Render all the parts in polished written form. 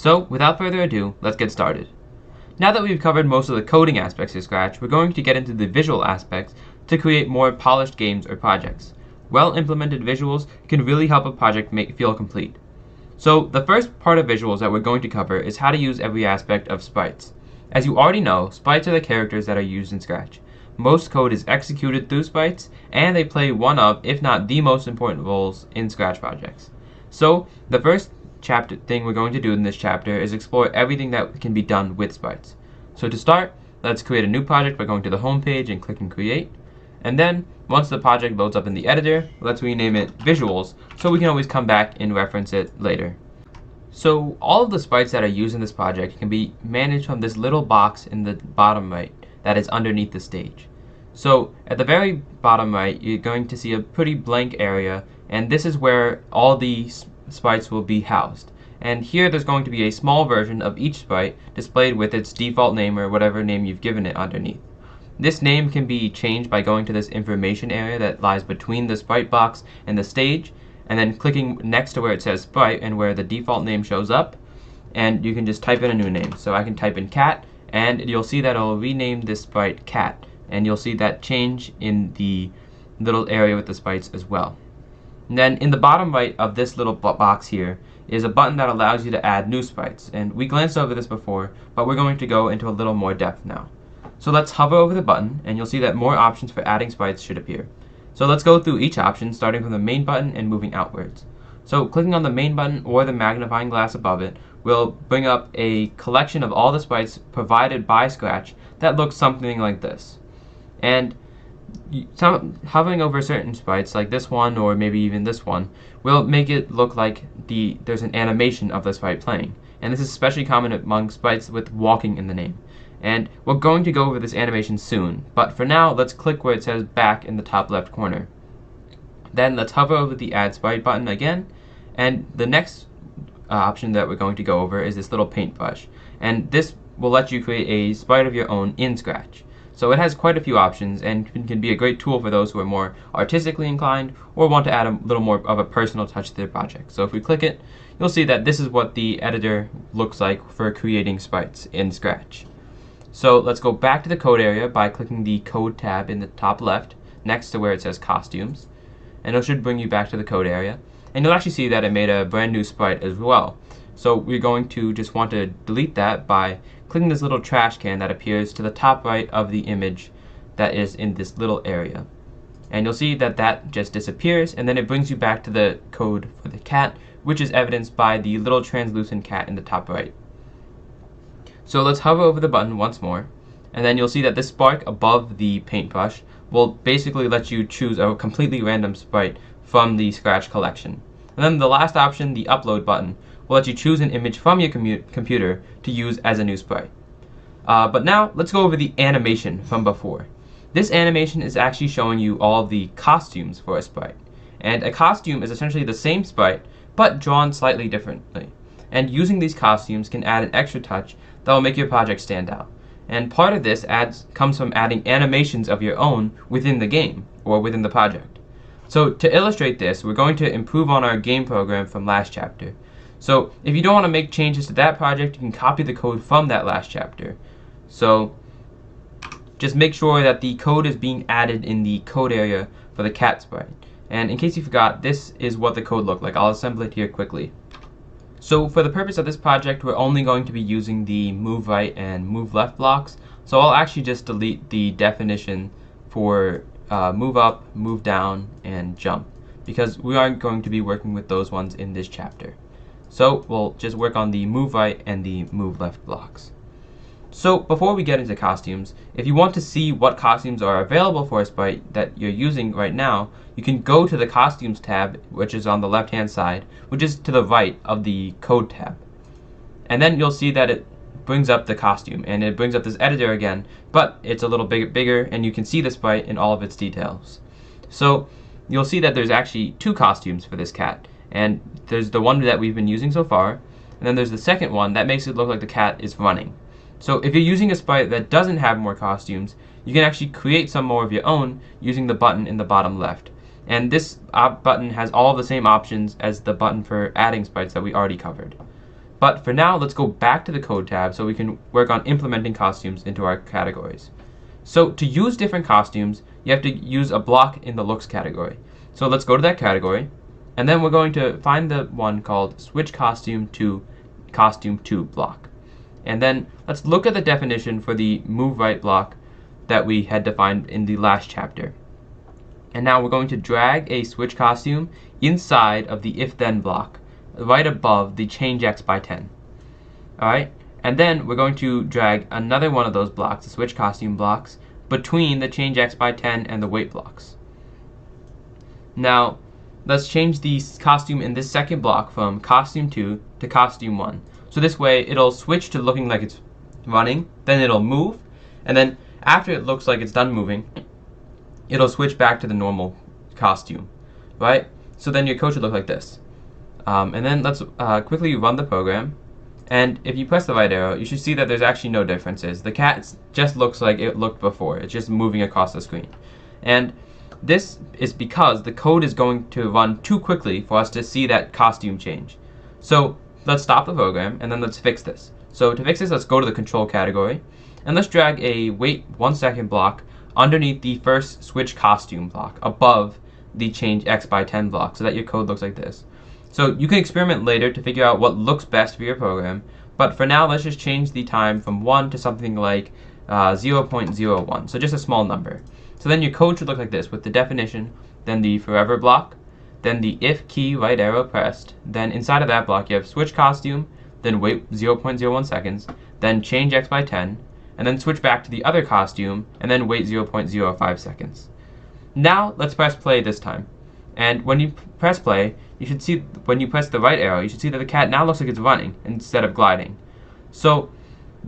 So without further ado, let's get started. Now that we've covered most of the coding aspects of Scratch, we're going to get into the visual aspects to create more polished games or projects. Well-implemented visuals can really help a project feel complete. So the first part of visuals that we're going to cover is how to use every aspect of sprites. As you already know, sprites are the characters that are used in Scratch. Most code is executed through sprites, and they play one of, if not the most important roles in Scratch projects. So the first thing we're going to do in this chapter is explore everything that can be done with sprites. So to start, let's create a new project by going to the home page and clicking create. And then once the project loads up in the editor, let's rename it visuals so we can always come back and reference it later. So all of the sprites that are used in this project can be managed from this little box in the bottom right that is underneath the stage. So at the very bottom right, you're going to see a pretty blank area, and this is where all the sprites will be housed. And here there's going to be a small version of each sprite displayed with its default name or whatever name you've given it underneath. This name can be changed by going to this information area that lies between the sprite box and the stage, and then clicking next to where it says sprite and where the default name shows up, and you can just type in a new name. So I can type in cat, and you'll see that it'll rename this sprite cat, and you'll see that change in the little area with the sprites as well. And then in the bottom right of this little box here is a button that allows you to add new sprites. And we glanced over this before, but we're going to go into a little more depth now. So let's hover over the button, and you'll see that more options for adding sprites should appear. So let's go through each option, starting from the main button and moving outwards. So clicking on the main button or the magnifying glass above it will bring up a collection of all the sprites provided by Scratch that looks something like this. And hovering over certain sprites like this one or maybe even this one will make it look like there's an animation of the sprite playing. And this is especially common among sprites with walking in the name. And we're going to go over this animation soon, but for now let's click where it says back in the top left corner. Then let's hover over the add sprite button again, and the next option that we're going to go over is this little paintbrush, and this will let you create a sprite of your own in Scratch. So it has quite a few options and can be a great tool for those who are more artistically inclined or want to add a little more of a personal touch to their project. So if we click it, you'll see that this is what the editor looks like for creating sprites in Scratch. So let's go back to the code area by clicking the code tab in the top left next to where it says costumes, and it should bring you back to the code area, and you'll actually see that it made a brand new sprite as well. So we're going to just want to delete that by clicking this little trash can that appears to the top right of the image that is in this little area. And you'll see that that just disappears, and then it brings you back to the code for the cat, which is evidenced by the little translucent cat in the top right. So let's hover over the button once more, and then you'll see that this spark above the paintbrush will basically let you choose a completely random sprite from the Scratch collection. And then the last option, the upload button, will let you choose an image from your computer to use as a new sprite. But now let's go over the animation from before. This animation is actually showing you all of the costumes for a sprite. And a costume is essentially the same sprite, but drawn slightly differently. And using these costumes can add an extra touch that will make your project stand out. And part of this comes from adding animations of your own within the game or within the project. So to illustrate this, we're going to improve on our game program from last chapter. So if you don't want to make changes to that project, you can copy the code from that last chapter. So just make sure that the code is being added in the code area for the cat sprite. And in case you forgot, this is what the code looked like. I'll assemble it here quickly. So for the purpose of this project, we're only going to be using the move right and move left blocks. So I'll actually just delete the definition for move up, move down, and jump, because we aren't going to be working with those ones in this chapter. So we'll just work on the move right and the move left blocks. So before we get into costumes, if you want to see what costumes are available for a sprite that you're using right now, you can go to the costumes tab, which is on the left hand side, which is to the right of the code tab. And then you'll see that it brings up the costume, and it brings up this editor again, but it's a little bigger, and you can see the sprite in all of its details. So you'll see that there's actually two costumes for this cat, and there's the one that we've been using so far, and then there's the second one that makes it look like the cat is running. So if you're using a sprite that doesn't have more costumes, you can actually create some more of your own using the button in the bottom left. And this button has all the same options as the button for adding sprites that we already covered. But for now, let's go back to the code tab so we can work on implementing costumes into our categories. So to use different costumes, you have to use a block in the looks category. So let's go to that category, and then we're going to find the one called switch costume to costume to block. And then let's look at the definition for the move right block that we had defined in the last chapter. And now we're going to drag a switch costume inside of the if then block, right above the change x by 10. Alright, and then we're going to drag another one of those blocks, the switch costume blocks, between the change x by 10 and the wait blocks. Now, let's change the costume in this second block from costume 2 to costume 1. So this way it'll switch to looking like it's running, then it'll move, and then after it looks like it's done moving, it'll switch back to the normal costume, right? So then your code should look like this. And then let's quickly run the program. And if you press the right arrow, you should see that there's actually no differences. The cat just looks like it looked before. It's just moving across the screen. And this is because the code is going to run too quickly for us to see that costume change. So let's stop the program, and then let's fix this. So to fix this, let's go to the control category, and let's drag a wait 1 second block underneath the first switch costume block above the change x by 10 block so that your code looks like this. So you can experiment later to figure out what looks best for your program, but for now let's just change the time from 1 to something like 0.01, so just a small number. So then your code should look like this with the definition, then the forever block, then the if key right arrow pressed, then inside of that block you have switch costume, then wait 0.01 seconds, then change x by 10, and then switch back to the other costume, and then wait 0.05 seconds. Now let's press play this time. And when you press play, you should see, when you press the right arrow, you should see that the cat now looks like it's running instead of gliding. So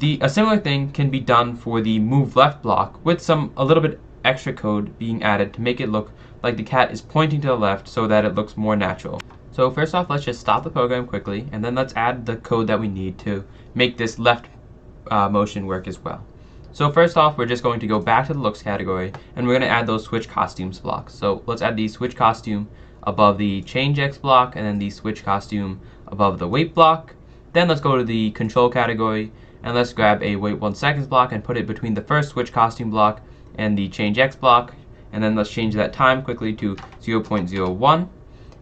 a similar thing can be done for the move left block with a little bit extra code being added to make it look like the cat is pointing to the left so that it looks more natural. So first off, let's just stop the program quickly, and then let's add the code that we need to make this left motion work as well. So first off, we're just going to go back to the looks category, and we're going to add those switch costumes blocks. So let's add the switch costume above the change x block, and then the switch costume above the wait block. Then let's go to the control category, and let's grab a wait 1 second block and put it between the first switch costume block and the change x block, and then let's change that time quickly to 0.01,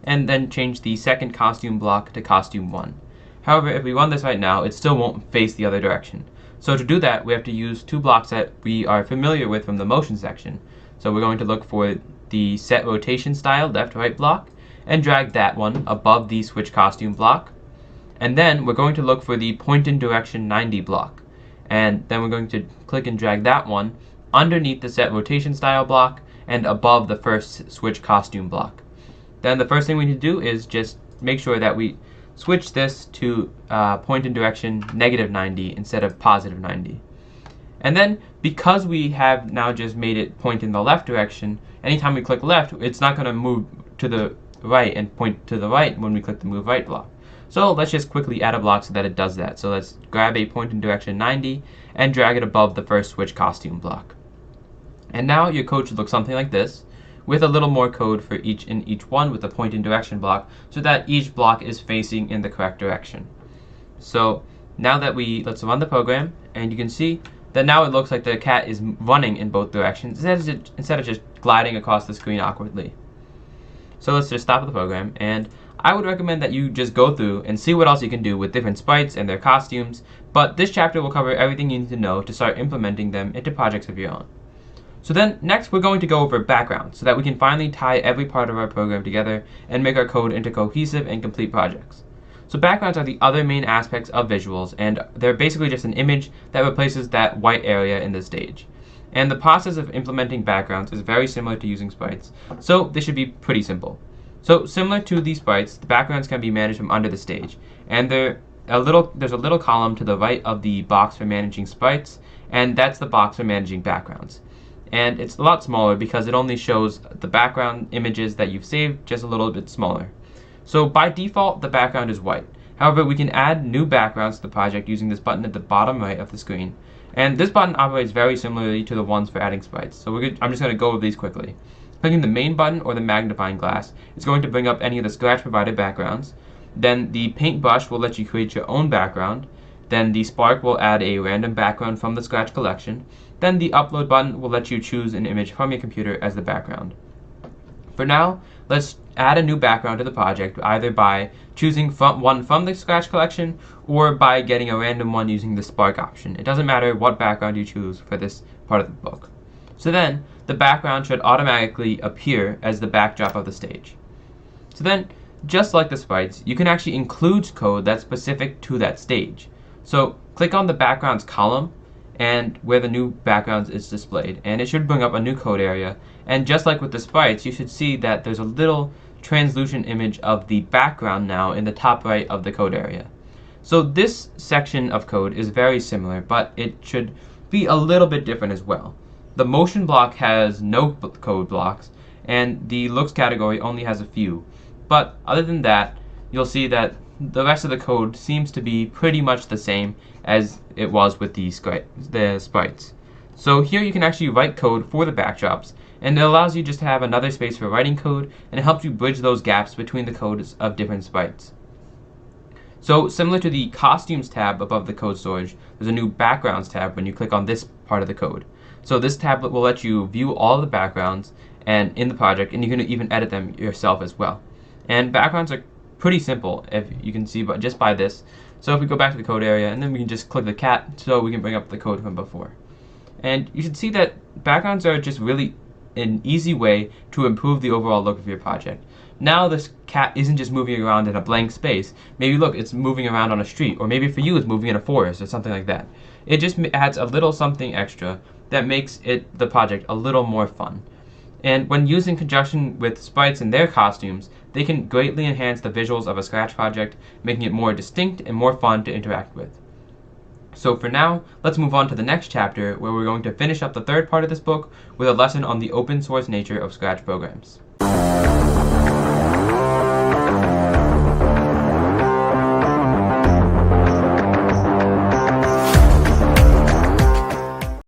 and then change the second costume block to costume 1. However, if we run this right now, it still won't face the other direction. So to do that, we have to use two blocks that we are familiar with from the motion section. So we're going to look for the set rotation style left-right block and drag that one above the switch costume block. And then we're going to look for the point in direction 90 block. And then we're going to click and drag that one underneath the set rotation style block and above the first switch costume block. Then the first thing we need to do is just make sure that we switch this to point in direction -90 instead of +90. And then because we have now just made it point in the left direction, anytime we click left, it's not going to move to the right and point to the right when we click the move right block. So let's just quickly add a block so that it does that. So let's grab a point in direction 90 and drag it above the first switch costume block. And now your code should look something like this, with a little more code for each one with the point in direction block so that each block is facing in the correct direction. So now that let's run the program, and you can see that now it looks like the cat is running in both directions instead of just gliding across the screen awkwardly. So let's just stop the program, and I would recommend that you just go through and see what else you can do with different sprites and their costumes, but this chapter will cover everything you need to know to start implementing them into projects of your own. So then next we're going to go over backgrounds so that we can finally tie every part of our program together and make our code into cohesive and complete projects. So backgrounds are the other main aspects of visuals, and they're basically just an image that replaces that white area in the stage. And the process of implementing backgrounds is very similar to using sprites, so this should be pretty simple. So similar to these sprites, the backgrounds can be managed from under the stage, and there's a little column to the right of the box for managing sprites, and that's the box for managing backgrounds. And it's a lot smaller because it only shows the background images that you've saved just a little bit smaller. So by default, the background is white. However, we can add new backgrounds to the project using this button at the bottom right of the screen. And this button operates very similarly to the ones for adding sprites. So I'm just going to go over these quickly. Clicking the main button or the magnifying glass is going to bring up any of the Scratch provided backgrounds. Then the paintbrush will let you create your own background. Then the spark will add a random background from the Scratch collection. Then the upload button will let you choose an image from your computer as the background. For now, let's add a new background to the project, either by choosing one from the Scratch collection or by getting a random one using the spark option. It doesn't matter what background you choose for this part of the book. So then, the background should automatically appear as the backdrop of the stage. So then, just like the sprites, you can actually include code that's specific to that stage. So click on the backgrounds column and where the new backgrounds is displayed, and it should bring up a new code area. And just like with the sprites, you should see that there's a little translucent image of the background now in the top right of the code area. So this section of code is very similar, but it should be a little bit different as well. The motion block has no code blocks, and the looks category only has a few. But other than that, you'll see that the rest of the code seems to be pretty much the same as it was with the sprites. So here you can actually write code for the backdrops, and it allows you just to have another space for writing code, and it helps you bridge those gaps between the codes of different sprites. So similar to the costumes tab above the code storage, there's a new backgrounds tab when you click on this part of the code. So this tablet will let you view all the backgrounds and in the project, and you can even edit them yourself as well. And backgrounds are pretty simple, if you can see just by this. So if we go back to the code area, and then we can just click the cat so we can bring up the code from before. And you should see that backgrounds are just really an easy way to improve the overall look of your project. Now this cat isn't just moving around in a blank space. Maybe look, it's moving around on a street, or maybe for you it's moving in a forest or something like that. It just adds a little something extra that makes the project a little more fun. And when used in conjunction with sprites and their costumes, they can greatly enhance the visuals of a Scratch project, making it more distinct and more fun to interact with. So for now, let's move on to the next chapter, where we're going to finish up the third part of this book with a lesson on the open source nature of Scratch programs.